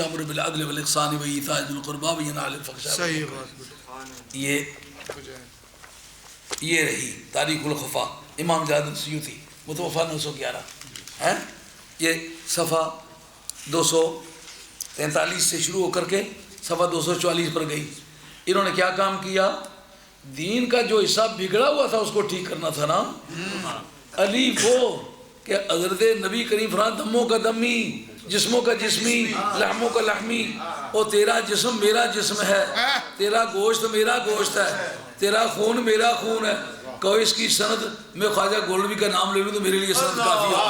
یأمر بالعدل والاحسان وایتاء ذی القربی وینہی عن الفحشاء. صحیح بات. یہ رہی تاریخ الخفا امام جلال الدین سیوطی متوفا 911 ہے. یہ صفحہ 243 سے شروع ہو کر کے صفحہ 244 پر گئی. انہوں نے کیا کام کیا؟ دین کا جو حصہ بگڑا ہوا تھا اس کو ٹھیک کرنا تھا نا. علی وہ کہ حضرت نبی کریم فرمایا دموں کا دمی جسموں کا جسمی لحموں کا لحمی. او تیرا جسم میرا جسم ہے، تیرا گوشت میرا گوشت ہے، تیرا خون میرا خون ہے. کہو اس کی سند میں خواجہ گولڈوی کا نام لے لوں تو میرے لیے سند کافی ہے.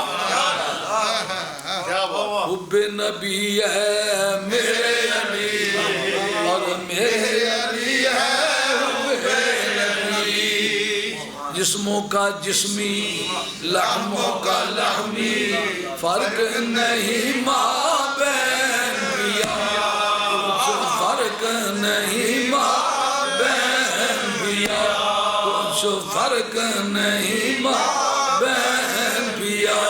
حب نبی ہے میرے علی اور میرے علی ہے حب نبی. جسموں کا جسمی لحموں کا لحمی فرق نہیں مابین بیا، فرق نہیں مابین بیا، کچھ فرق نہیں مابین بیا.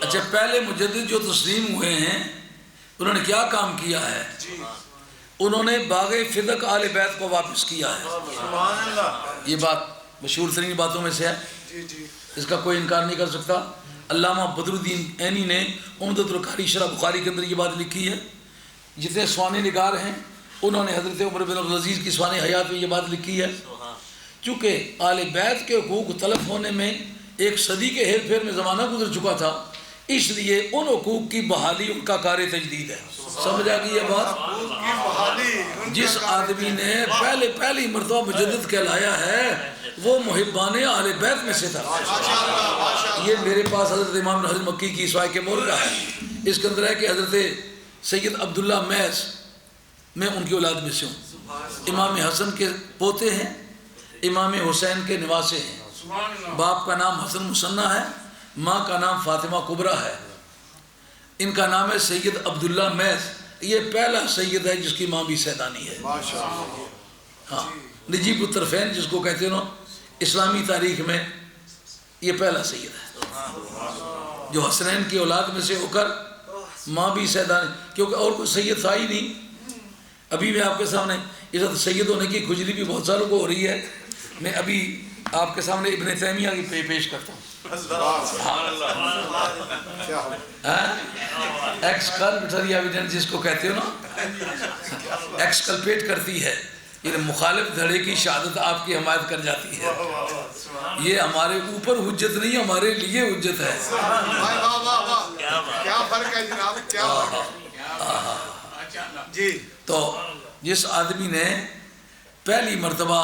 اچھا پہلے مجدد جو تسلیم ہوئے ہیں انہوں نے کیا کام کیا ہے؟ انہوں نے باغ فدق آل بیت کو واپس کیا ہے. یہ بات مشہور ترین باتوں میں سے ہے، اس کا کوئی انکار نہیں کر سکتا. علامہ بدر الدین عینی نے عمدۃ القاری شرح بخاری کے اندر یہ بات لکھی ہے. جتنے سوانح نگار ہیں انہوں نے حضرت عمر بن عبدالعزیز کی سوانح حیات میں یہ بات لکھی ہے. چونکہ آل بیت کے حقوق تلف ہونے میں ایک صدی کے ہیر پھیر میں زمانہ گزر چکا تھا، اس لیے ان حقوق کی بحالی ان کا کار تجدید ہے. سمجھ آ گئی یہ بات؟ جس آدمی نے پہلی مرتبہ مجدد کہلایا ہے وہ محبان آل بیت میں سے تھا. یہ میرے پاس حضرت امام حضرت مکی کی سوائے کے مور کا ہے. اس کے اندر ہے کہ حضرت سید عبداللہ میس میں ان کی اولاد میں سے ہوں. امام حسن کے پوتے ہیں، امام حسین کے نواسے ہیں. باپ کا نام حسن مثنی ہے، ماں کا نام فاطمہ کبریٰ ہے. ان کا نام ہے سید عبداللہ میس. یہ پہلا سید ہے جس کی ماں بھی سیدانی ہے. ہاں نجیب الطرفین جس کو کہتے ہیں اسلامی تاریخ میں یہ پہلا سید ہے جو حسنین کی اولاد میں سے ہو کر ماں بھی سیدانی، کیونکہ اور کوئی سید تھا ہی نہیں. ابھی میں آپ کے سامنے عزت سید ہونے کی کھجلی بھی بہت سالوں کو ہو رہی ہے. میں ابھی آپ کے سامنے ابن تیمیہ کی پیش کرتا ہوں. ایکسکلپیٹری ایویڈنس جس کو کہتے ہو نا، ایکسکلپیٹ کرتی ہے، یہ مخالف دھڑے کی شہادت آپ کی حمایت کر جاتی ہے. یہ ہمارے اوپر حجت نہیں، ہمارے لیے حجت ہے. کیا فرق ہے جناب، کیا جی. تو جس آدمی نے پہلی مرتبہ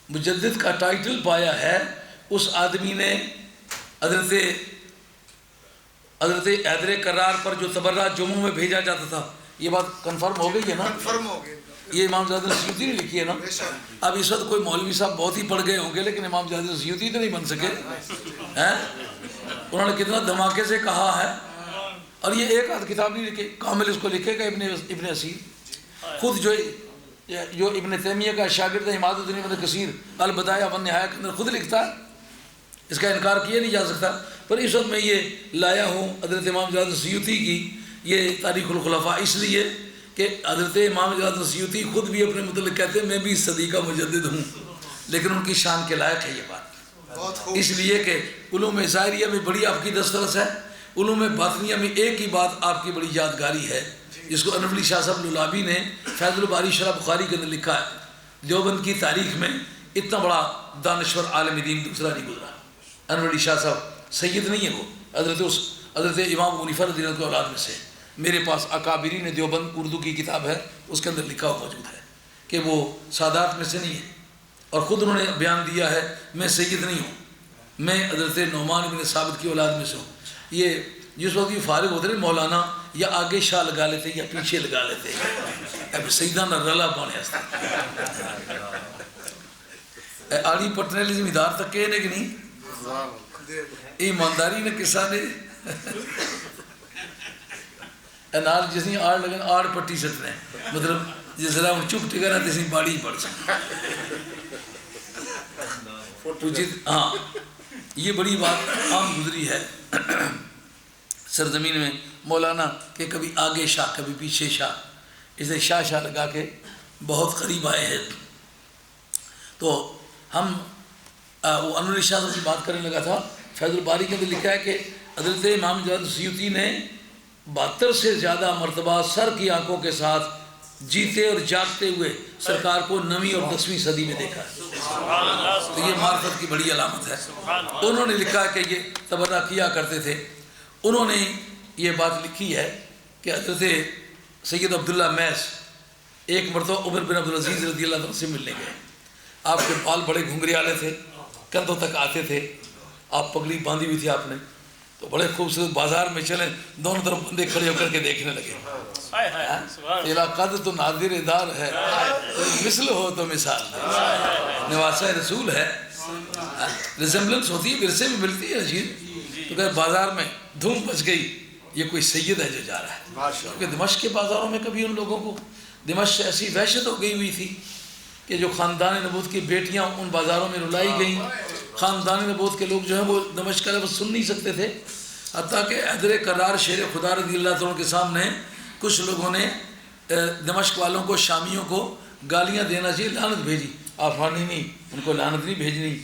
مجدد کا ٹائٹل پایا ہے اس آدمی نے حضرت حیدر کرار پر جو تبرات جمعوں میں بھیجا جاتا تھا. یہ بات کنفرم ہو گئی ہے نا؟ کنفرم ہو گئی. یہ امام جلال الدین سیوطی نے لکھی ہے نا. اب اس وقت کوئی مولوی صاحب بہت ہی پڑھ گئے ہوں گے لیکن امام جلال الدین سیوطی تو نہیں بن سکے. انہوں نے کتنا دھماکے سے کہا ہے. اور یہ ایک آدھ کتاب نہیں لکھی، کامل اس کو لکھے گا ابن اسیر. خود جو ابن تیمیہ کا شاگرد ہے عماد الدین ابن کثیر البدایہ والنہایہ کے اندر خود لکھتا ہے. اس کا انکار کیا نہیں جا سکتا. پر اس وقت میں یہ لایا ہوں حضرت امام جلال الدین سیوطی کی یہ تاریخ الخلفاء اس لیے کہ حضرت امام جلال الدین سیوطی خود بھی اپنے متعلق کہتے ہیں میں بھی اس صدی کا مجدد ہوں، لیکن ان کی شان کے لائق ہے یہ بات. اس لیے کہ علوم ظاہریہ میں بڑی آپ کی دسترس ہے، علوم باطنیہ میں ایک ہی بات آپ کی بڑی یادگاری ہے جس کو انور علی شاہ صاحب لولابی نے فیض الباری شرح بخاری کے اندر لکھا ہے. دیوبند کی تاریخ میں اتنا بڑا دانشور عالم دین دوسرا نہیں گزرا. انور علی شاہ صاحب سید نہیں ہے، وہ حضرت امام ابو حنیفہ رضی اللہ عنہ کی اولاد میں سے. میرے پاس اکابرین دیوبند اردو کی کتاب ہے، اس کے اندر لکھا ہوا موجود ہے کہ وہ سادات میں سے نہیں ہے. اور خود انہوں نے بیان دیا ہے میں سید نہیں ہوں، میں حضرت نعمان بن ثابت کی اولاد میں سے ہوں. یہ جس وقت یہ فارغ ہوتے ہیں مولانا یا آگے شاہ لگا لیتے یا پیچھے لگا لیتے اب سیدہ نہ رلا پانے ہستا آڑی پٹنے لی زمیندار تک کہنے کہ نہیں ایمانداری نے کسا نے نال جس نے آڑ لگن آڑ پٹی سٹنے مطلب جس طرح ان چپ ٹکرا تیسی باڑی پڑ سکتے ہاں یہ بڑی بات عام گزری ہے سرزمین میں مولانا کہ کبھی آگے شاہ کبھی پیچھے شاہ اسے شاہ شاہ لگا کے بہت قریب آئے ہیں تو ہم وہ انور شاہ صاحب کی بات کرنے لگا تھا فیض الباری کے اندر لکھا ہے کہ حضرت امام جلال سیوطی نے 72 سے زیادہ مرتبہ سر کی آنکھوں کے ساتھ جیتے اور جاگتے ہوئے سرکار کو 9ویں اور 10ویں صدی میں دیکھا ہے تو یہ معرفت کی بڑی علامت ہے انہوں نے لکھا ہے کہ یہ تبرہ کیا کرتے تھے انہوں نے یہ بات لکھی ہے کہ حضرت سید عبداللہ میس ایک مرتبہ عمر بن عبدالعزیز رضی اللہ عنہ سے ملنے گئے آپ کے بال بڑے گھنگری والے تھے کندھوں تک آتے تھے آپ پگڑی باندھی ہوئی تھی آپ نے تو بڑے خوبصورت بازار میں چلے دونوں طرف بندے کھڑے ہو کر کے دیکھنے لگے تیرا قد تو نادر دار ہے مثل ہو تو مثال نواسہ رسول ہے ریزمبلنس ہوتی ہے ورثے میں ملتی ہے عجیب تو کہ بازار میں دھوم مچ گئی یہ کوئی سید ہے جو جا رہا ہے کیونکہ دمشق کے بازاروں میں کبھی ان لوگوں کو دمشق ایسی وحشت ہو گئی ہوئی تھی کہ جو خاندان نبوت کی بیٹیاں ان بازاروں میں رلائی گئیں خاندان نبوت کے لوگ جو ہیں وہ دمشق کا لفظ سن نہیں سکتے تھے حتیٰ کہ حیدر کرار شیر خدا رضی اللہ عنہ کے سامنے کچھ لوگوں نے دمشق والوں کو شامیوں کو گالیاں دینا چاہیے لعنت بھیجی آفانی نہیں ان کو لعنت نہیں بھیجنی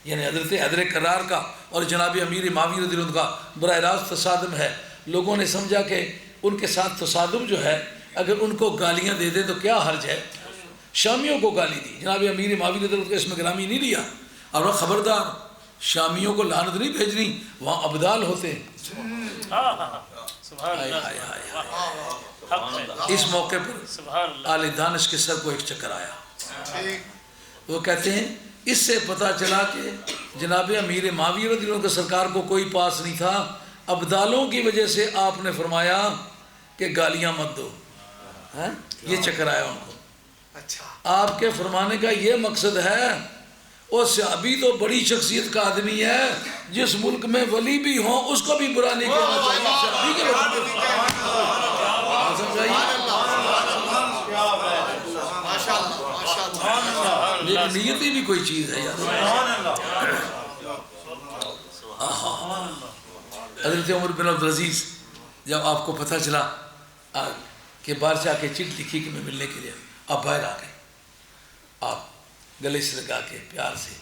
یعنی حضرت حیدر کرار کا اور جناب امیر معاویہ رضی اللہ عنہ کا براہ راست تصادم ہے لوگوں نے سمجھا کہ ان کے ساتھ تصادم جو ہے اگر ان کو گالیاں دے دیں تو کیا حرج ہے شامیوں کو گالی دی جناب امیر معاویہ رضی اللہ عنہ کو اس میں گرامی نہیں لیا اور وہ خبردار شامیوں کو لعنت نہیں بھیجنی وہاں ابدال ہوتے ہیں اس موقع پر آل دانش کے سر کو ایک چکر آیا وہ کہتے ہیں اس سے پتہ چلا کہ جناب امیر معاویہ رضی اللہ عنہ کے سرکار کو کوئی پاس نہیں تھا ابدالوں کی وجہ سے آپ نے فرمایا کہ گالیاں مت دو یہ چکر آیا ان کو آپ کے فرمانے کا یہ مقصد ہے اور صحابی تو بڑی شخصیت کا آدمی ہے جس ملک میں ولی بھی ہوں اس کو بھی برا نہیں کہنا چاہیے لیکن نیتی بھی کوئی چیز ہے یار حضرت عمر بن عبدالعزیز جب آپ کو پتہ چلا کہ بادشاہ کے چٹ لکھی کہ میں ملنے کے لیے آپ باہر آ گئے آپ گلے سے لگا کے پیار سے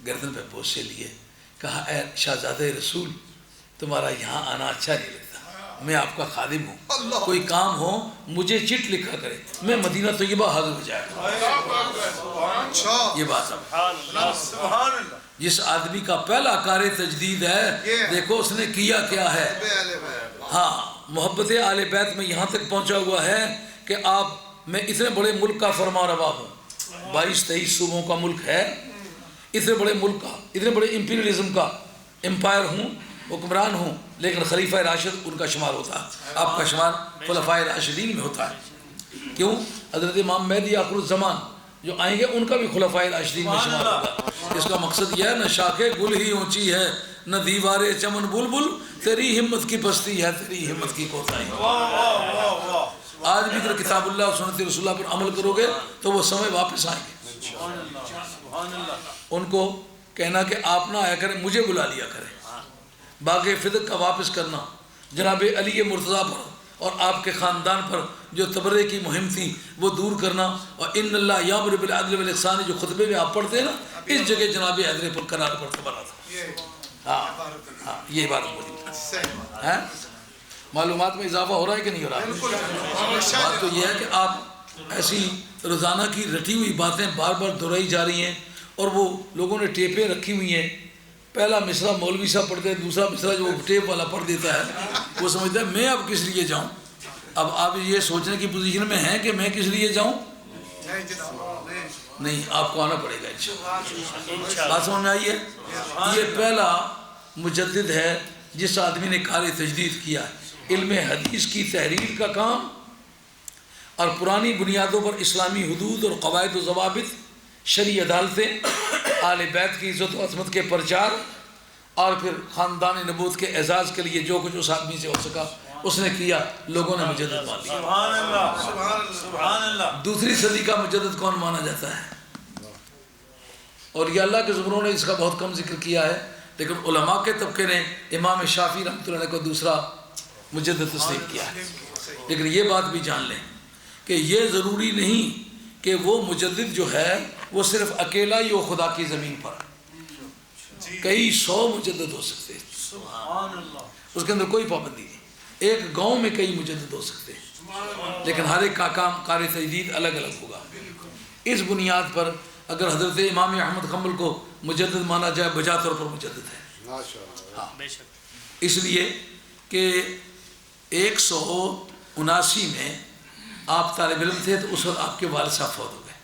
گردن پہ بوسے لیے کہا اے شہزادہ رسول تمہارا یہاں آنا اچھا نہیں لگتا میں آپ کا خادم ہوں کوئی کام ہو مجھے چٹ لکھا کرے میں مدینہ طیبہ حاضر ہو جائے گا یہ بات ہے جس آدمی کا پہلا کار تجدید ہے دیکھو اس نے کیا کیا ہے ہاں محبت آل بیت میں یہاں تک پہنچا ہوا ہے کہ آپ میں اتنے بڑے ملک کا فرما روا ہوں 22-23 صوبوں کا ملک ہے اتنے بڑے ملک کا اتنے بڑے امپیریلزم کا امپائر ہوں حکمران ہوں لیکن خلیفہ راشد ان کا شمار ہوتا ہے آپ کا شمار خلفائے راشدین میں ہوتا ہے کیوں حضرت امام مہدی آخر الزمان جو آئیں گے ان کا بھی خلفائے راشدین میں شمار ہوگا اس کا مقصد یہ ہے نہ شاخ گل ہی اونچی ہے نہ دیوار چمن بلبل تیری ہمت کی پستی ہے تیری ہمت کی کوتاہی آج بھی اگر کتاب اللہ اور سنت رسول اللہ پر عمل کرو گے تو وہ سمے واپس آئیں گے ان کو کہنا کہ آپ نہ آیا کریں مجھے بلا لیا کریں باغ فدق کا واپس کرنا جناب علی مرتضیٰ پر اور آپ کے خاندان پر جو تبرے کی مہم تھی وہ دور کرنا اور ان اللہ یامر بالعدل والاحسان جو خطبے میں آپ پڑھتے ہیں نا اس جگہ جناب حیدر پر قرار پڑھتے بنا تھا ہاں یہ بات بولی ہے معلومات میں اضافہ ہو رہا ہے کہ نہیں ہو رہا بات تو یہ ہے کہ آپ ایسی روزانہ کی رٹی ہوئی باتیں بار بار دہرائی جا رہی ہیں اور وہ لوگوں نے ٹیپیں رکھی ہوئی ہیں پہلا مصرع مولوی صاحب پڑھتے ہیں دوسرا مصرع جو ٹیپ والا پڑھ دیتا ہے وہ سمجھتا ہے میں اب کس لیے جاؤں اب آپ یہ سوچنے کی پوزیشن میں ہیں کہ میں کس لیے جاؤں نہیں آپ کو آنا پڑے گا انشاءاللہ بات سمجھ میں آئی ہے یہ پہلا مجدد ہے جس آدمی نے کار تجدید کیا علم حدیث کی تحریر کا کام اور پرانی بنیادوں پر اسلامی حدود اور قواعد و ضوابط، شرعی عدالتیں، آل بیت کی عزت و عظمت کے پرچار، اور پھر خاندان نبوت کے اعزاز کے لیے جو کچھ اس آدمی سے ہو سکا اس نے کیا، لوگوں نے مجدد مان لیا۔ سبحان اللہ، سبحان اللہ۔ دوسری صدی کا مجدد کون مانا جاتا ہے؟ اور یہ اللہ کے زمروں نے اس کا بہت کم ذکر کیا ہے، لیکن علماء کے طبقے نے امام شافعی رحمۃ اللہ علیہ کو دوسرا مجدد تسلیم کیا ہے۔ لیکن یہ بات بھی جان لیں کہ یہ ضروری نہیں کہ وہ مجدد جو ہے وہ صرف اکیلا ہی ہو خدا کی زمین پر، کئی 100 مجدد ہو سکتے ہیں، سبحان اللہ۔ اس کے اندر کوئی پابندی نہیں۔ ایک گاؤں میں کئی مجدد ہو سکتے ہیں، لیکن ہر ایک کا کام کار تجدید الگ الگ ہوگا۔ اس بنیاد پر اگر حضرت امام احمد حنبل کو مجدد مانا جائے، بجا طور پر مجدد ہے، ہاں، اس لیے کہ 179 میں آپ طالب علم تھے تو اس وقت آپ کے والد صاحب فوت ہو گئے،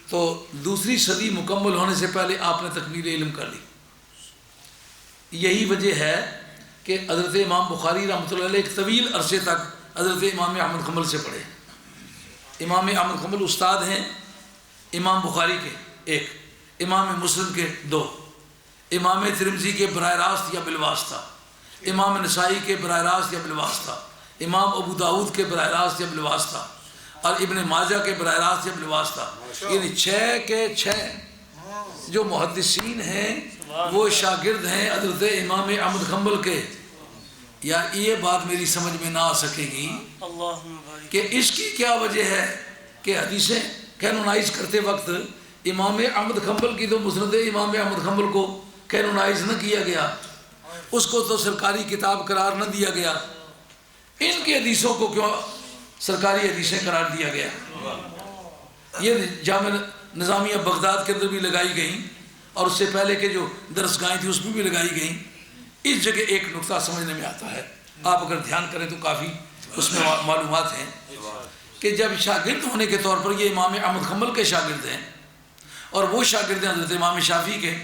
تو دوسری صدی مکمل ہونے سے پہلے آپ نے تکمیل علم کر لی۔ یہی وجہ ہے کہ حضرت امام بخاری رحمۃ اللہ علیہ ایک طویل عرصے تک حضرت امام احمد حنبل سے پڑھے۔ امام احمد حنبل استاد ہیں امام بخاری کے 1، امام مسلم کے 2، امام ترمذی کے براہ راست یا بالواسطہ، امام نسائی کے براہ راست یا بالواسطہ، امام ابو داؤد کے براہ راست یا بالواسطہ، اور ابن ماجہ کے براہ راست یا بالواسطہ، یعنی 6 کے 6 جو محدثین ہیں وہ شاگرد ہیں حضرت امام احمد حنبل کے۔ یا یہ بات میری سمجھ میں نہ آ سکے گی کہ اس کی کیا وجہ ہے کہ حدیثیں کینونائز کرتے وقت امام احمد حنبل کی تو مسند امام احمد حنبل کو کینونائز نہ کیا گیا، اس کو تو سرکاری کتاب قرار نہ دیا گیا، ان کی حدیثوں کو کیوں سرکاری حدیثیں قرار دیا گیا؟ یہ جامع نظامیہ بغداد کے اندر بھی لگائی گئیں، اور اس سے پہلے کے جو درس گاہیں تھیں اس میں بھی لگائی گئیں۔ اس جگہ ایک نقطہ سمجھنے میں آتا ہے، آپ اگر دھیان کریں تو کافی اس میں معلومات ہیں کہ جب شاگرد ہونے کے طور پر یہ امام احمد حنبل کے شاگرد ہیں اور وہ شاگرد ہیں حضرت امام شافعی کے،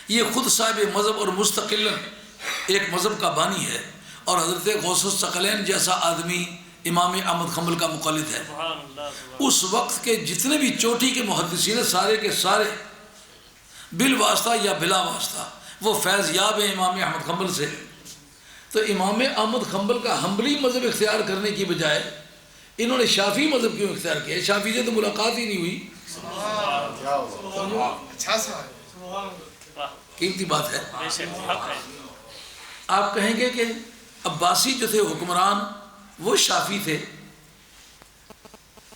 یہ خود صاحب مذہب اور مستقل ایک مذہب کا بانی ہے، اور حضرت غوث الثقلین جیسا آدمی امام احمد حنبل کا مقلد ہے۔ اس وقت کے جتنے بھی چوٹی کے محدثین ہیں سارے کے سارے بالواسطہ یا بلا واسطہ وہ فیض یاب ہیں امام احمد حنبل سے۔ تو امام احمد حنبل کا حنبلی مذہب اختیار کرنے کی بجائے انہوں نے شافعی مذہب کیوں اختیار کیا؟ شافعی سے تو ملاقات ہی نہیں ہوئی، قیمتی بات ہے۔ آپ کہیں گے کہ عباسی جو تھے حکمران وہ شافعی تھے،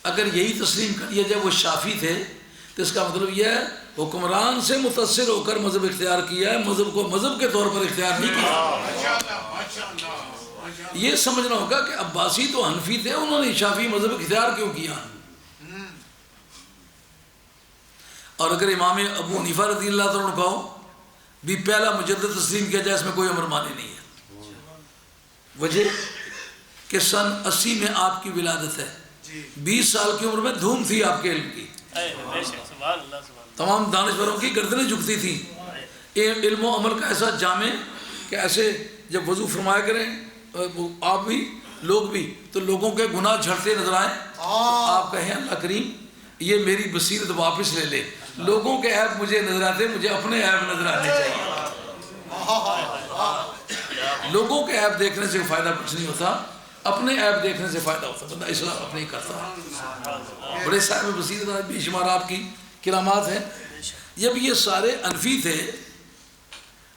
اگر یہی تسلیم کر لیا جائے وہ شافعی تھے تو اس کا مطلب یہ ہے حکمران سے متاثر ہو کر مذہب اختیار کیا ہے، مذہب کو مذہب کے طور پر اختیار نہیں کیا۔ یہ سمجھنا ہوگا کہ عباسی تو حنفی تھے، انہوں نے شافعی مذہب اختیار کیوں کیا؟ اور اگر امام ابو حنیفہ رضی اللہ تعالیٰ عنہ کو بھی پہلا مجدد تسلیم کیا جائے اس میں کوئی امر مانی نہیں ہے۔ وجہ کہ سن 80 میں آپ کی ولادت ہے، 20 سال کی عمر میں دھوم تھی آپ کے علم کی، تمام دانشوروں کی گردنیں جھکتی تھیں، علم و عمل کا ایسا جامع کہ ایسے جب وضو فرمایا کریں آپ بھی لوگ بھی تو لوگوں کے گناہ جھڑتے نظر آئیں، آپ کہیں اللہ کریم یہ میری بصیرت واپس لے لے، لوگوں کے عیب مجھے نظر آتے، مجھے اپنے عیب نظر آنے چاہیے۔ لوگوں کے عیب دیکھنے سے فائدہ کچھ نہیں ہوتا، اپنے عیب دیکھنے سے فائدہ ہوتا، بندہ اصلاح اپنے ہی کرتا۔ بڑے صاحب بصیرت بے شمار آپ کی کرامات ہیں۔ جب یہ سارے انفی تھے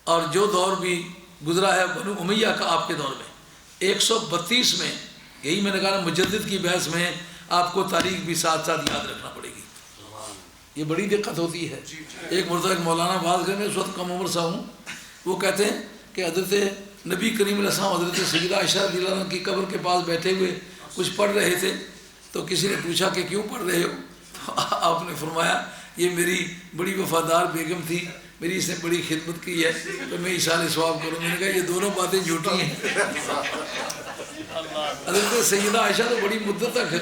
اور جو دور بھی گزرا ہے بنو امیہ کا آپ کے دور میں 132 میں، یہی میں نے کہا مجدد کی بحث میں آپ کو تاریخ بھی ساتھ ساتھ یاد رکھنا پڑے گی، یہ بڑی دقت ہوتی ہے۔ ایک مرتبہ ایک مولانا باز گئے، میں اس وقت کم عمر سا ہوں، وہ کہتے ہیں کہ حضرت نبی کریم علیہ السلام حضرت سیدہ عائشہ رضی اللہ عنہ کی قبر کے پاس بیٹھے ہوئے کچھ پڑھ رہے تھے، تو کسی نے پوچھا کہ کیوں پڑھ رہے ہو؟ تو آپ نے فرمایا یہ میری بڑی وفادار بیگم تھی، میری اس نے بڑی خدمت کی ہے تو میں ایصال ثواب کروں۔ میں نے کہا یہ دونوں باتیں جھوٹی ہیں، حضرت سیدہ عائشہ تو بڑی مدت تک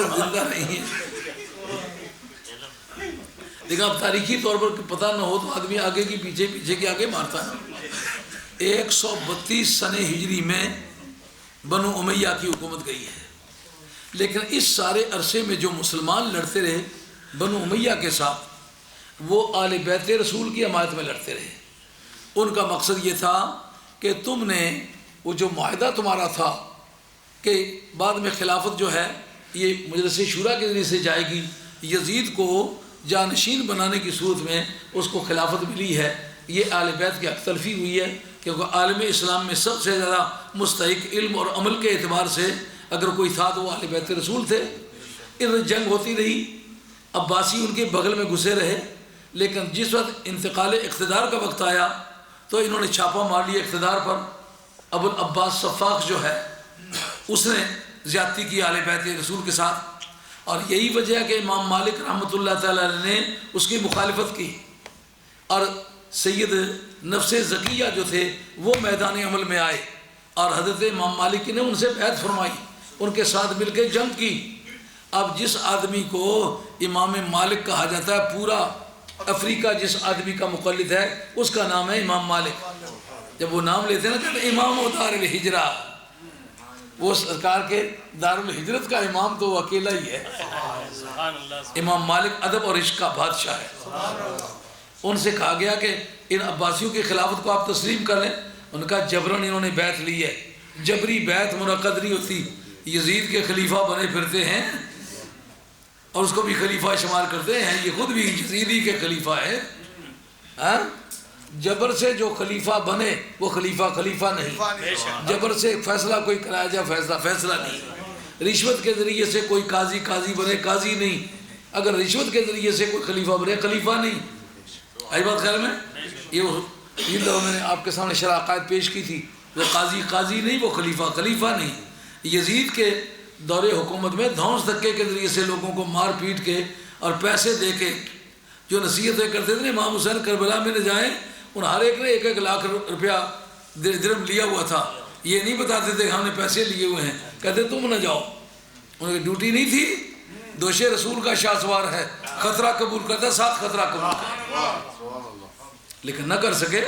زندہ نہیں ہے، لیکن اب تاریخی طور پر پتہ نہ ہو تو آدمی آگے کی پیچھے، پیچھے کے آگے مارتا ہے۔ 132 سنہ ہجری میں بنو امیہ کی حکومت گئی ہے، لیکن اس سارے عرصے میں جو مسلمان لڑتے رہے بنو امیہ کے ساتھ، وہ آل بیت رسول کی حمایت میں لڑتے رہے۔ ان کا مقصد یہ تھا کہ تم نے وہ جو معاہدہ تمہارا تھا کہ بعد میں خلافت جو ہے یہ مجلس شورا کے ذریعے سے جائے گی، یزید کو جانشین بنانے کی صورت میں اس کو خلافت ملی ہے، یہ آل بیت کی حق تلفی ہوئی ہے، کیونکہ عالم اسلام میں سب سے زیادہ مستحق علم اور عمل کے اعتبار سے اگر کوئی تھا تو وہ آل بیت رسول تھے۔ ان جنگ ہوتی رہی، عباسی ان کے بغل میں گھسے رہے، لیکن جس وقت انتقال اقتدار کا وقت آیا تو انہوں نے چھاپا مار لیا اقتدار پر۔ ابو العباس صفاق جو ہے اس نے زیادتی کی آل بیت رسول کے ساتھ، اور یہی وجہ ہے کہ امام مالک رحمۃ اللہ تعالی علیہ نے اس کی مخالفت کی، اور سید نفس زکیہ جو تھے وہ میدان عمل میں آئے اور حضرت امام مالک نے ان سے بیعت فرمائی، ان کے ساتھ مل کے جنگ کی۔ اب جس آدمی کو امام مالک کہا جاتا ہے، پورا افریقہ جس آدمی کا مقلد ہے اس کا نام ہے امام مالک۔ جب وہ نام لیتے ہیں نا کہ امام و دار الہجرہ، وہ سرکار کے دار الہجرت کا امام تو وہ اکیلا ہی ہے۔ امام مالک ادب اور عشق کا بادشاہ ہے۔ ان سے کہا گیا کہ ان عباسیوں کی خلافت کو آپ تسلیم کر لیں، ان کا جبرن انہوں نے بیعت لی ہے۔ جبری بیعت منعقد نہیں ہوتی، یزید کے خلیفہ بنے پھرتے ہیں اور اس کو بھی خلیفہ شمار کرتے ہیں، یہ خود بھی یزیدی کے خلیفہ ہے۔ جبر سے جو خلیفہ بنے وہ خلیفہ نہیں، جبر سے فیصلہ کوئی کرایا جائے فیصلہ نہیں، رشوت کے ذریعے سے کوئی قاضی بنے قاضی نہیں، اگر رشوت کے ذریعے سے کوئی خلیفہ بنے خلیفہ نہیں۔ آئی بات خیال میں؟ یہ لوگوں میں نے آپ کے سامنے شرح عقائد پیش کی تھی، وہ قاضی نہیں، وہ خلیفہ نہیں۔ یزید کے دور حکومت میں دھونس دھکے کے ذریعے سے لوگوں کو مار پیٹ کے اور پیسے دے کے جو نصیحتیں کرتے تھے، امام حسین کربلا میں نہ جائیں، ان ہر ایک نے 1-1 لاکھ روپیہ درہم لیا ہوا تھا، یہ نہیں بتاتے تھے کہ ہم نے پیسے لیے ہوئے ہیں، کہتے تم نہ جاؤ، ان کی ڈیوٹی نہیں تھی، دوش رسول کا شاہ سوار ہے، خطرہ قبول کرتا، ساتھ خطرہ قبول کرتا، لیکن نہ کر سکے۔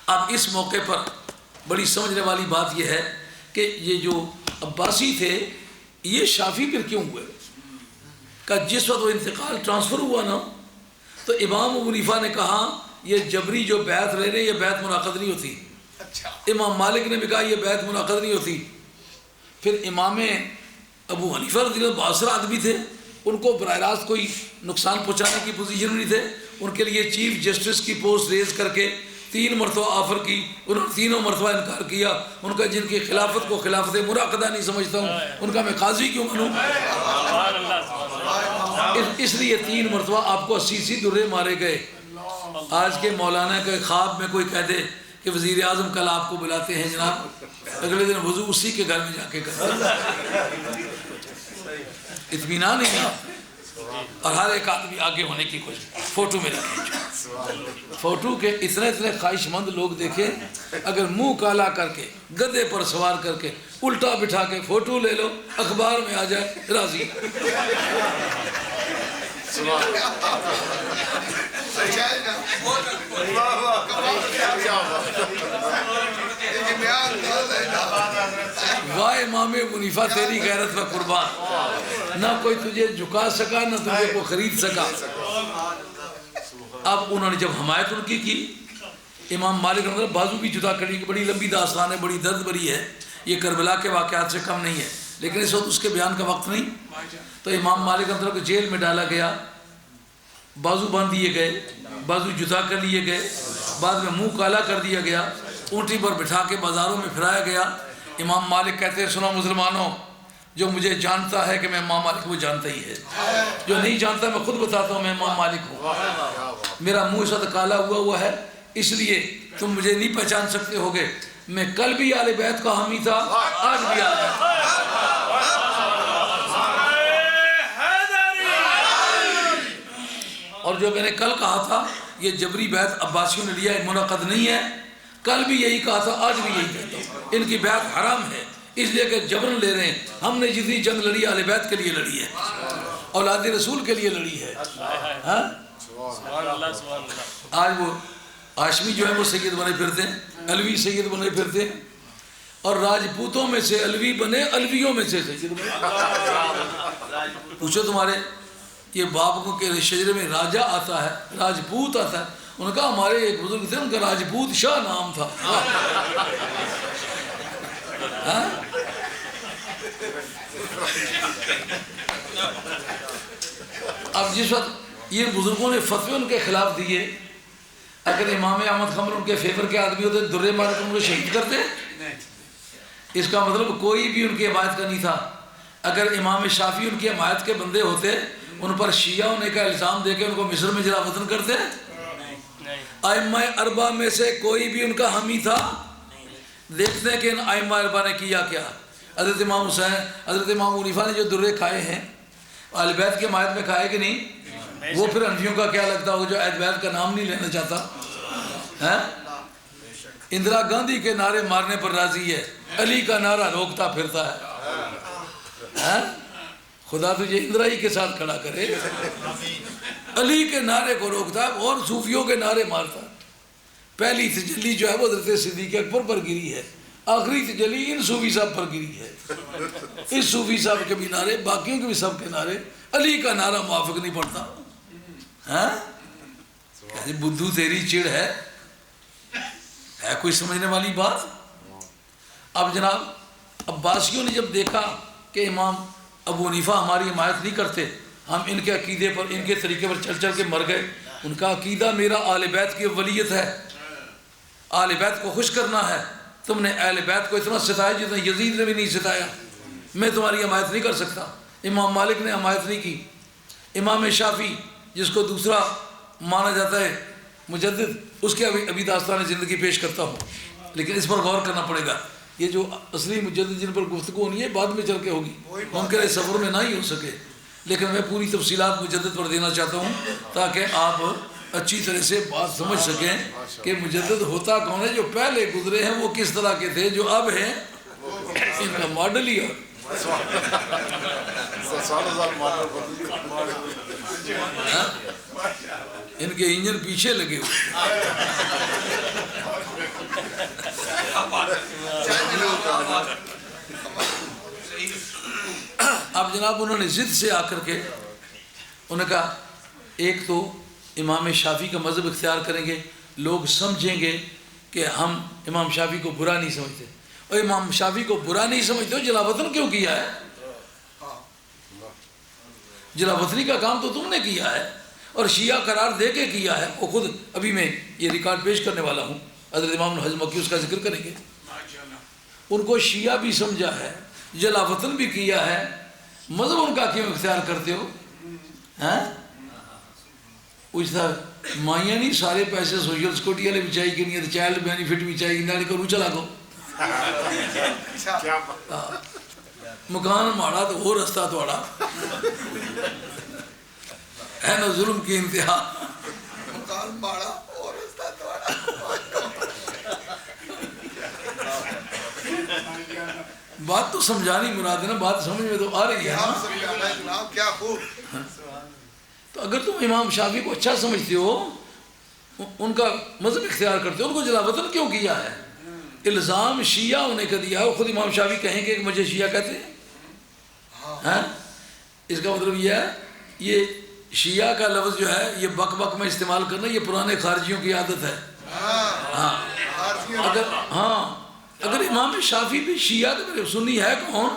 اب اس موقع پر بڑی سمجھنے والی بات یہ ہے کہ یہ جو عباسی تھے یہ شافی پھر کیوں ہوئے؟ کہ جس وقت وہ انتقال ٹرانسفر ہوا نا تو امام ابو حنیفہ نے کہا یہ جبری جو بیعت لے رہے یہ بیعت منعقد نہیں ہوتی، امام مالک نے بھی کہا یہ بیعت منعقد نہیں ہوتی، پھر امام ابو حنیفہ رضی اللہ عنہ باصر آدمی تھے، ان کو براہ راست کوئی نقصان پہنچانے کی پوزیشن نہیں تھے، ان کے لیے چیف جسٹس کی پوسٹ ریز کر کے 3 مرتبہ آفر کی، انہوں نے تینوں مرتبہ انکار کیا، ان کا جن کی خلافت کو خلافت منعقدہ نہیں سمجھتا ہوں ان کا میں قاضی کیوں بنوں؟ اس لیے 3 مرتبہ آپ کو 80 درے مارے گئے۔ آج کے مولانا کے خواب میں کوئی کہہ دے کہ وزیر اعظم کل آپ کو بلاتے ہیں جناب، اگلے دن وضو اسی کے گھر میں جا کے کرتے، اطمینان نہیں نا، اور ہر ایک آدمی آگے ہونے کی کوشش، فوٹو میں رکھیں، فوٹو کے اتنے خواہش مند لوگ دیکھیں، اگر منہ کالا کر کے گدے پر سوار کر کے الٹا بٹھا کے فوٹو لے لو، اخبار میں آ جائے، راضی۔ واہ امام ابو حنیفہ تیری غیرت و قربان، نہ کوئی تجھے جھکا سکا نہ تجھے کو خرید سکا۔ اب انہوں نے جب حمایت ان کی امام مالک نے بازو بھی جدا کری، بڑی لمبی داستان ہے، بڑی درد بری ہے، یہ کربلا کے واقعات سے کم نہیں ہے، لیکن اس وقت اس کے بیان کا وقت نہیں، تو امام مالک اندر کو جیل میں ڈالا گیا، بازو باندھ دیے گئے، بازو جدا کر لیے گئے، بعد میں منہ کالا کر دیا گیا، اونٹی پر بٹھا کے بازاروں میں پھرایا گیا۔ امام مالک کہتے ہیں سنو مسلمانوں، جو مجھے جانتا ہے کہ میں امام مالک، وہ جانتا ہی ہے، جو نہیں جانتا میں خود بتاتا ہوں میں امام مالک ہوں، میرا منہ اس وقت کالا ہوا ہے، اس لیے تم مجھے نہیں پہچان سکتے ہوگے، میں کل بھی آل بیت کا حامی تھا، آج بھی آل بیت کا۔ اور جو میں نے کل کہا تھا یہ جبری بیعت عباسیوں نے لیا ہے، منعقد نہیں ہے، کل بھی یہی کہا تھا، آج بھی یہی کہتا ہوں، ان کی بیعت حرام ہے، اس لیے کہ جبرن لے رہے ہیں۔ ہم نے جتنی جنگ لڑی اہل بیت کے لیے لڑی ہے، اولاد رسول کے لیے لڑی ہے۔ آج وہ ہاشمی جو ہے وہ سید بنے پھرتے ہیں، علوی سید بنے پھرتے ہیں، اور راجپوتوں میں سے علوی بنے، علویوں میں سے سید بنے۔ پوچھو تمہارے یہ باپ کو کہ شجرے میں راجہ آتا ہے، راجپوت آتا ہے؟ انہوں نے کہا ہمارے ایک بزرگ تھے، ان کا راجپوت شاہ نام تھا۔ اب جس وقت یہ بزرگوں نے فتوے ان کے خلاف دیے، اگر امام احمد خمر ان کے فیور کے آدمی ہوتے درے مار کر ان کو شہید کرتے؟ اس کا مطلب کوئی بھی ان کی حمایت کا نہیں تھا۔ اگر امام شافعی ان کی حمایت کے بندے ہوتے، ان پر شیعہ ہونے کا الزام دے کے ان کو مصر میں جلا وطن کرتے؟ ائمہ اربعہ میں سے کوئی بھی ان کا حامی تھا؟ دیکھتے ہیں کہ ان ائمہ اربعہ نے کیا کیا۔ حضرت امام حسین، حضرت امام حنیفہ نے جو درے کھائے ہیں، اہل بیت کے حمایت میں کھائے کہ نہیں؟ وہ پھر حنفیوں کا کیا لگتا ہوگا جو اہل بیت کا نام نہیں لینا چاہتا؟ اندرا گاندھی کے نعرے مارنے پر راضی ہے، علی کا نعرہ روکتا پھرتا ہے۔ خدا تجھے اندرا ہی کے ساتھ کھڑا کرے، علی کے نعرے کو روکتا ہے اور صوفیوں کے نعرے مارتا ہے۔ پہلی تجلی جو ہے وہ حضرت صدیق اکبر پر گری ہے، آخری تجلی ان صوفی صاحب پر گری ہے۔ اس صوفی صاحب کے بھی نعرے، باقیوں کے بھی سب کے نعرے، علی کا نعرہ موافق نہیں پڑتا۔ بدھو تیری چڑ ہے کوئی سمجھنے والی بات؟ اب جناب عباسیوں نے جب دیکھا کہ امام ابو حنیفہ ہماری حمایت نہیں کرتے، ہم ان کے عقیدے پر، ان کے طریقے پر چل چل کے مر گئے۔ ان کا عقیدہ میرا اہل بیت کی ولیت ہے، اہل بیت کو خوش کرنا ہے۔ تم نے اہل بیت کو اتنا ستایا جتنا یزید نے بھی نہیں ستایا، میں تمہاری حمایت نہیں کر سکتا۔ امام مالک نے حمایت نہیں کی۔ امام شافعی جس کو دوسرا مانا جاتا ہے مجدد، اس کے ابھی داستان زندگی پیش کرتا ہوں، لیکن اس پر غور کرنا پڑے گا۔ یہ جو اصلی مجدد جن پر گفتگو ہونی ہے بعد میں چل کے ہوگی، ممکن ہے سفر میں نہ ہی ہو سکے، لیکن میں پوری تفصیلات مجدد پر دینا چاہتا ہوں تاکہ آپ اچھی طرح سے بات سمجھ سکیں کہ مجدد ہوتا کون ہے۔ جو پہلے گزرے ہیں وہ کس طرح کے تھے، جو اب ہیں ان کا ماڈل ہی ہے۔ ان کے انجن پیچھے لگے ہوئے۔ اب جناب انہوں نے ضد سے آ کر کے انہوں نے کہا ایک تو امام شافعی کا مذہب اختیار کریں گے، لوگ سمجھیں گے کہ ہم امام شافعی کو برا نہیں سمجھتے، اور امام شافعی کو برا نہیں سمجھتے ہو جلا وطن کیوں کیا ہے؟ جلا وطنی کا کام تو تم نے کیا ہے اور شیعہ قرار دے کے کیا ہے۔ وہ خود ابھی میں یہ ریکارڈ پیش کرنے والا ہوں، حضرت امام حضرت مکی اس کا ذکر کریں گے۔ ان کو شیعہ بھی سمجھا ہے، جلا وطن بھی کیا ہے، مذہب ان کا کیوں اختیار کرتے ہو؟ پوچھتا مائیاں نہیں سارے پیسے سوشل سیکورٹی والے بھی چاہیے کہ نہیں، چائلڈ بینیفٹ بھی چاہیے نہ کروں چلا گو مکان ماڑا تو وہ رستہ توڑا ہے نا، ظلم کی انتہا۔ مکان ماڑا اور رستہ توڑا۔ بات تو سمجھانی مراد ہے نا، بات سمجھ میں تو آ رہی ہے نا۔ کیا خوب۔ تو اگر تم امام شافعی کو اچھا سمجھتے ہو، ان کا مذہب اختیار کرتے ہو، ان کو جلا وطن کیوں کیا ہے؟ الزام شیعہ ہونے کا دیا ہے، خود امام شافعی کہیں گے کہ مجھے شیعہ کہتے ہیں۔ اس کا مطلب یہ ہے یہ شیعہ کا لفظ جو ہے یہ بک بک میں استعمال کرنا یہ پرانے خارجیوں کی عادت ہے۔ اگر امام شافعی بھی شیعہ تو میرے سنی ہے کون؟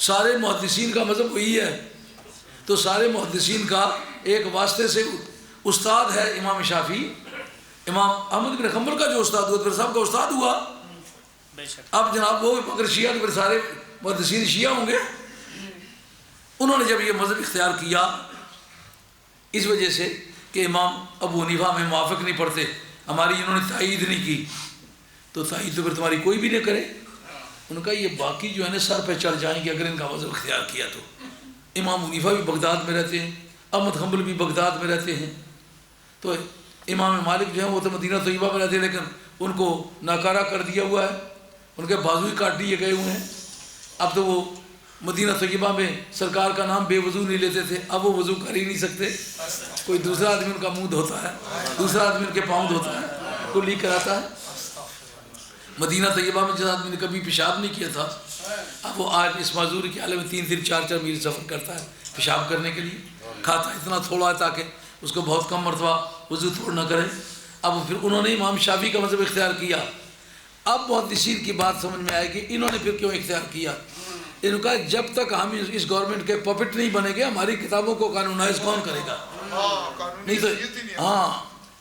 سارے محدثین کا مذہب وہی ہے، تو سارے محدثین کا ایک واسطے سے استاد ہے امام شافعی۔ امام احمد بن حنبل کا جو استاد ہوا پھر صاحب کا استاد ہوا۔ اب جناب وہ اگر شیعہ تو پھر سارے محدثین شیعہ ہوں گے۔ انہوں نے جب یہ مذہب اختیار کیا اس وجہ سے کہ امام ابو حنیفہ میں موافق نہیں پڑتے، ہماری انہوں نے تائید نہیں کی، تو تائید تو پھر تمہاری کوئی بھی نہ کرے۔ ان کا یہ باقی جو ہے نا سر پہ چڑھ جائیں گے اگر ان کا مذہب اختیار کیا تو۔ امام حنیفہ بھی بغداد میں رہتے ہیں، احمد حنبل بھی بغداد میں رہتے ہیں، تو امام مالک جو ہیں وہ تو مدینہ طیبہ میں رہتے ہیں، لیکن ان کو ناکارہ کر دیا ہوا ہے، ان کے بازو ہی کاٹ دیے گئے ہوئے ہیں۔ اب تو وہ مدینہ طیبہ میں سرکار کا نام بے وضو نہیں لیتے تھے، اب وہ وضو کر ہی نہیں سکتے۔ کوئی دوسرا آدمی ان کا منہ دھوتا ہے، دوسرا آدمی ان کے پاؤں دھوتا ہے، کوئی لیک کراتا ہے۔ مدینہ طیبہ میں جس آدمی نے کبھی پیشاب نہیں کیا تھا، اب وہ آج اس معذوری کے حالے میں 3 4 میل سفر کرتا ہے پیشاب کرنے کے لیے، کھاتا اتنا تھوڑا ہے تاکہ اس کو بہت کم مرتبہ وضو توڑ نہ کرے۔ اب پھر انہوں نے امام شافعی کا مذہب اختیار کیا۔ اب محدثین کی بات سمجھ میں آئے گی انہوں نے پھر کیوں اختیار کیا۔ انہوں نے کہا جب تک ہم اس گورنمنٹ کے پپٹ نہیں بنے گے ہماری کتابوں کو قانونائز کون کرے گا؟ نہیں تو ہاں،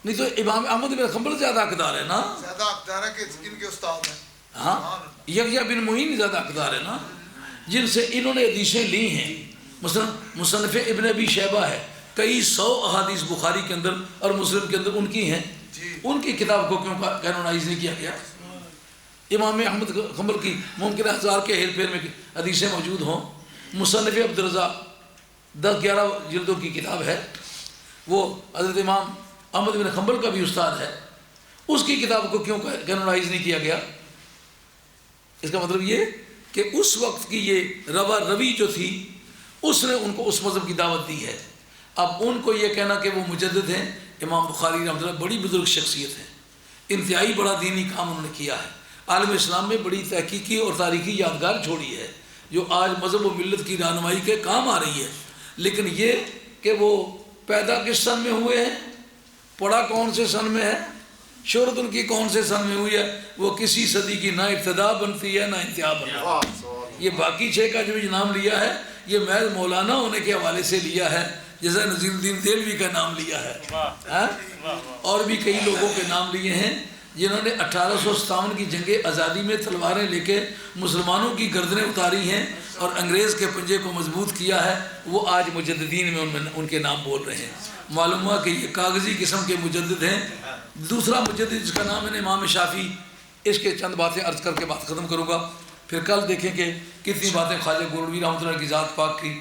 نہیں تو امام احمد بن حنبل زیادہ حقدار ہے نا، زیادہ حقدار ہے کہ ان کے استاد ہیں۔ ہاں، یحییٰ بن معین زیادہ حقدار ہے نا، جن سے انہوں نے حدیثیں لی ہیں۔ مثلا مصنف ابن ابی شیبہ ہے، کئی 100 احادیث بخاری کے اندر اور مسلم کے اندر ان کی ہیں، ان کی کتاب کو کیوں قانونائز نہیں کیا گیا؟ امام احمد حنبل کی ممکن ہے 1000 کے ہیر پھیر میں حدیثیں موجود ہوں۔ مصنف عبدالرزاق 10-11 جلدوں کی کتاب ہے، وہ حضرت امام احمد بن حنبل کا بھی استاد ہے، اس کی کتاب کو کیوں قانونائز نہیں کیا گیا؟ اس کا مطلب یہ کہ اس وقت کی یہ روی جو تھی اس نے ان کو اس مذہب کی دعوت دی ہے۔ اب ان کو یہ کہنا کہ وہ مجدد ہیں، امام بخاری رحمۃ اللہ بڑی بزرگ شخصیت ہیں، انتہائی بڑا دینی کام انہوں نے کیا ہے، عالم اسلام میں بڑی تحقیقی اور تاریخی یادگار چھوڑی ہے جو آج مذہب و ملت کی رہنمائی کے کام آ رہی ہے۔ لیکن یہ کہ وہ پیدا کس سن میں ہوئے ہیں، پڑھا کون سے سن میں ہے، شہرت ان کی کون سے سن میں ہوئی ہے، وہ کسی صدی کی نہ ابتدا بنتی ہے نہ انتہا بنتی ہے۔ یہ باقی 6 کا جو نام لیا ہے یہ محض مولانا ہونے کے حوالے سے لیا ہے، جیسا نذیر الدین دہلوی کا نام لیا ہے، اور بھی کئی لوگوں کے نام لیے ہیں جنہوں نے 1857 کی جنگ آزادی میں تلواریں لے کے مسلمانوں کی گردنیں اتاری ہیں اور انگریز کے پنجے کو مضبوط کیا ہے، وہ آج مجددین میں ان کے نام بول رہے ہیں۔ معلوم ہوا کہ یہ کاغذی قسم کے مجدد ہیں۔ دوسرا مجدد جس کا نام ہے امام شافعی، اس کے چند باتیں عرض کر کے بات ختم کروں گا، پھر کل دیکھیں کہ کتنی باتیں خواجہ گولوی رحمۃ اللہ کی ذات پاک کی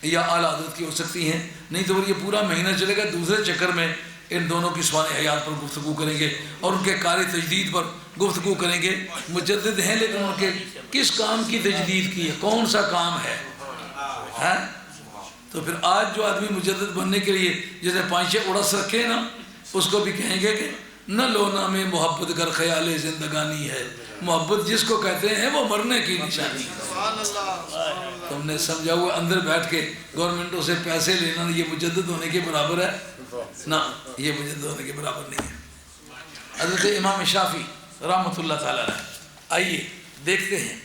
یا اعلیٰ حضرت کی ہو سکتی ہیں، نہیں تو یہ پورا مہینہ چلے گا۔ دوسرے چکر میں ان دونوں کی سوانح حیات پر گفتگو کریں گے اور ان کے کار تجدید پر گفتگو کریں گے۔ مجدد ہیں لیکن ان کے کس کام کی تجدید کی ہے، کون سا کام ہے؟ تو پھر آج جو آدمی مجدد بننے کے لیے جسے 5 اڑس رکھے نا، اس کو بھی کہیں گے کہ نہ لونا میں محبت گر خیال زندگانی ہے، محبت جس کو کہتے ہیں وہ مرنے کی نشانی ہے۔ تم نے سمجھا ہوا اندر بیٹھ کے گورنمنٹوں سے پیسے لینا یہ مجدد ہونے کے برابر ہے؟ نہ، یہ مجدد ہونے کے برابر نہیں ہے۔ حضرت امام شافعی رحمۃ اللہ تعالیٰ نے، آئیے دیکھتے ہیں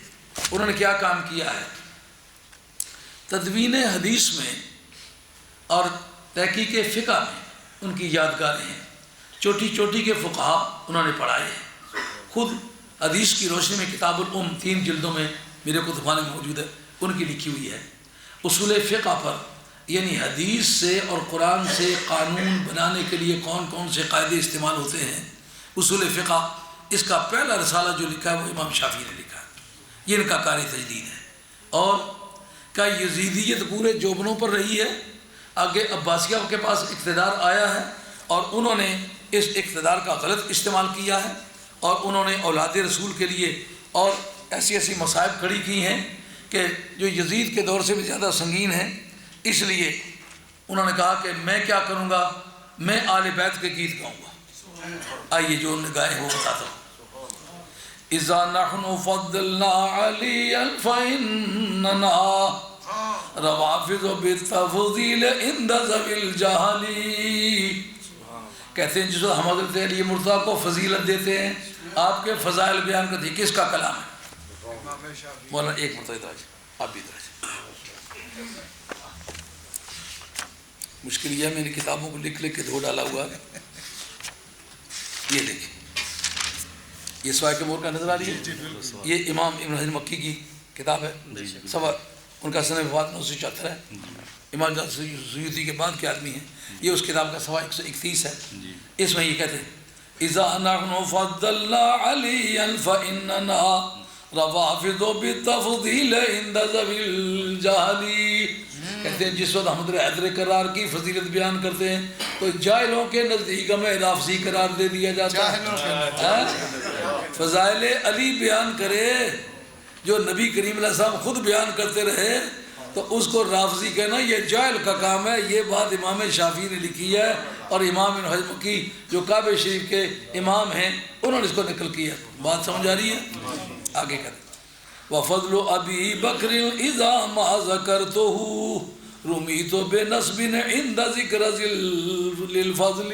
انہوں نے کیا کام کیا ہے۔ تدوین حدیث میں اور تحقیق فقہ میں ان کی یادگاریں ہیں، چوٹی چوٹی کے فقہا انہوں نے پڑھائے ہیں۔ خود حدیث کی روشنی میں کتاب الام 3 جلدوں میں میرے کتبخانے میں موجود ہے، ان کی لکھی ہوئی ہے۔ اصول فقہ پر یعنی حدیث سے اور قرآن سے قانون بنانے کے لیے کون کون سے قاعدے استعمال ہوتے ہیں، اصول فقہ، اس کا پہلا رسالہ جو لکھا ہے وہ امام شافعی نے لکھا ہے، یہ ان کا کار تجدید ہے۔ اور کیا یزیدیت پورے جوبنوں پر رہی ہے؟ آگے عباسیہ کے پاس اقتدار آیا ہے اور انہوں نے اس اقتدار کا غلط استعمال کیا ہے اور انہوں نے اولاد رسول کے لیے اور ایسی ایسی مصائب کھڑی کی ہیں کہ جو یزید کے دور سے بھی زیادہ سنگین ہیں۔ اس لیے انہوں نے کہا کہ میں کیا کروں گا، میں آل بیت کے گیت گاؤں گا۔ آئیے جو انہوں نے گائے وہ بتاتا ہوں۔ اذا نحن فضلنا عليا فإننا روافض بالتفضيل عند ذوي الجهل۔ کہتے ہیں جس وقت ہم حضرت علی مرتضیٰ کو فضیلت دیتے ہیں، آپ کے فضائل بیان کرتے ہیں، کس کا کلام ہے؟ مولانا ایک مرتبہ آپ بھی ادھر مشکل یہ ہے میں نے کتابوں کو لکھ لکھ کے دھو ڈالا ہوا ہے۔ یہ دیکھیں، یہ سوائے کے مور کا نظر آ رہی ہے، یہ امام ابن حجر مکی کی کتاب ہے، سوا ان کا سنہ وفات 974 ہے، امام سیوطی کے بعد کے آدمی ہیں۔ یہ اس کتاب کا سوا 131 ہے۔ اس میں یہ کہتے ہیں اذا نحن فضلنا عليا فإننا روافض بالتفضيل عند ذوي الجهل۔ کہتے ہیں جس وقت ہم حیدر کرار کی فضیلت بیان کرتے ہیں تو جاہلوں کے نزدیک ہمیں رافضی قرار دے دیا جاتا ہے۔ فضائل علی بیان کرے جو نبی کریم علیہ السلام خود بیان کرتے رہے تو اس کو رافضی کہنا یہ جاہل کا کام ہے. یہ بات امام شافعی نے لکھی ہے اور امام ابن حزم کی جو کعبہ شریف کے امام ہیں انہوں نے اس کو نقل کیا. بات سمجھ آ رہی ہے؟ آگے کریں. وَفَضْلُ أَبِي بَكْرٍ إِذَا مَا ذَكَرْتُهُ رُمِيتُ بِنَسْبٍ عِنْدَ ذِكْرِ لِلْفَضْلِ.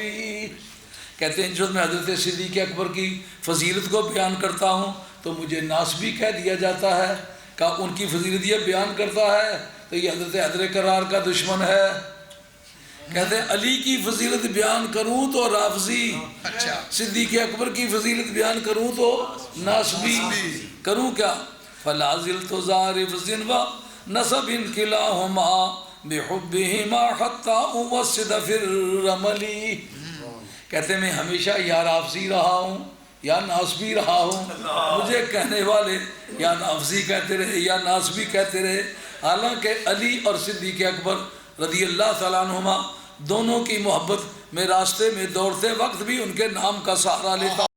کہتے ہیں جب میں حضرت صدیق اکبر کی فضیلت کو بیان کرتا ہوں تو مجھے ناسبی کہہ دیا جاتا ہے کہ ان کی فضیلت یہ بیان کرتا ہے تو یہ حضرت حیدر کرار کا دشمن ہے. کہتے ہیں علی کی فضیلت بیان کروں تو رافضی, صدیق اکبر کی فضیلت بیان کروں تو ناسبی. کروں کیا؟ فَلَا زِلْتُ زَارِفْ زِنْوَ نَسَبٍ كِلَاهُمَا بِحُبِّهِمَا حَتَّى أُوَسِّدَ فِي الرَّمَلِ. کہتے ہیں میں ہمیشہ یا رافضی رہا ہوں یا ناسبی رہا ہوں. مجھے کہنے والے یا رافضی کہتے رہے یا ناسبی کہتے رہے, حالانکہ علی اور صدیق اکبر رضی اللہ تعالیٰ عنہما دونوں کی محبت میں راستے میں دوڑتے وقت بھی ان کے نام کا سہارا لیتا